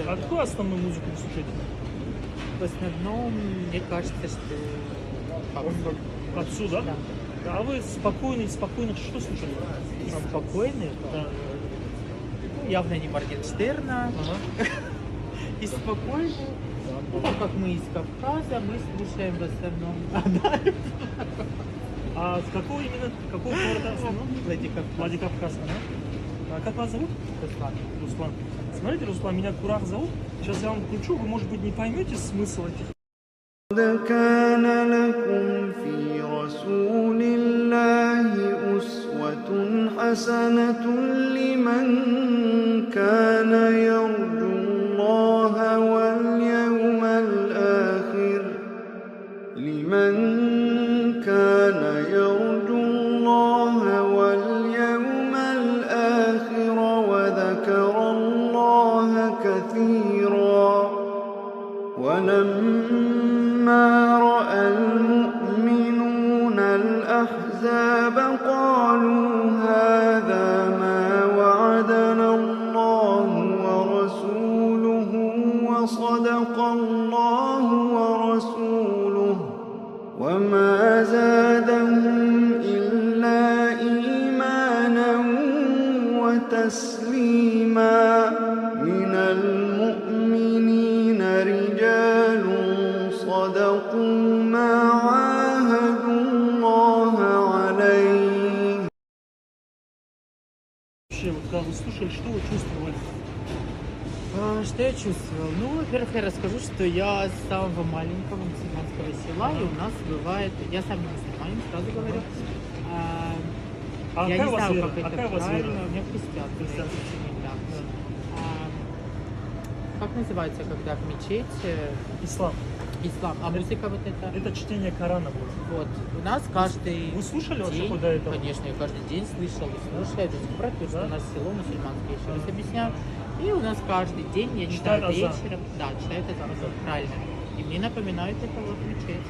слушаю. А какую основную музыку вы слушаете? В основном, мне кажется, что попсу. Попсу, да? Да. А вы спокойных что слушаете? Спокойный, Да. явно не Моргенштерна. Ага. И спокойный. Ну, так как мы из Кавказа, мы слушаем в основном А с какого города в основном? Владикавказ. Владикавказ, да? А как вас зовут? Руслан. Руслан. Смотрите, Руслан, меня Курах зовут. Сейчас я вам включу, вы, может быть, не поймете смысл этих. قد كان لكم في رسول الله أسوة حسنة لمن كان يرجو الله واليوم الآخر وذكر الله كثيرا ولما رأى المؤمنون الأحزاب قالوا هذا ما وعدنا الله ورسوله وصدق الله ورسوله وما زادهم إلا إيمانا وتسليما من المؤمنين رجال صدقوا ما عاهدوا الله عليه. Вообще, вот когда вы слушали, что вы чувствовали? Что я чувствовал? Ну, во-первых, я расскажу, что я с самого маленького мусульманского села, и у нас бывает, я сам не мусульманин, сразу говорю, А я какая не у вас знаю, вера? как это Какая у вас вера? правильно, у меня христианство. Да. Как называется, когда в мечеть, Ислам. ислам, а музыка вот это? Это чтение Корана будет. Вот, у нас каждый Вы слушали вообще день, до этого? конечно, я каждый день слышал и слушаю до сих пор, потому что Да? у нас село мусульманское, еще раз объясняю. И у нас каждый день, я не знаю, Читают азан. вечером, да, читают азан, правильно. И мне напоминает это вот мечеть.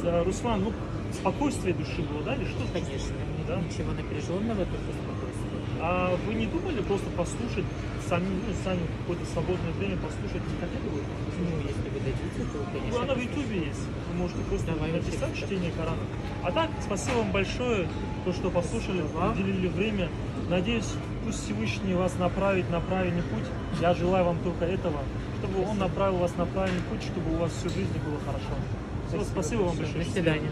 Да. Руслан, ну, спокойствие души было, да, или что? Конечно, Да? ничего напряженного, только спокойствие. А вы не думали просто послушать сами какое-то свободное время послушать, не хотели бы? Ну, если вы дадите, то, Ну, конечно. она в Ютубе есть. Вы можете просто Давай, написать вообще. чтение Корана. А так, спасибо вам большое, то, что послушали, Спасибо. уделили время. Надеюсь, пусть Всевышний вас направит на правильный путь. Я желаю вам только этого, чтобы он направил вас на правильный путь, чтобы у вас всю жизнь было хорошо. Спасибо вам большое. До свидания.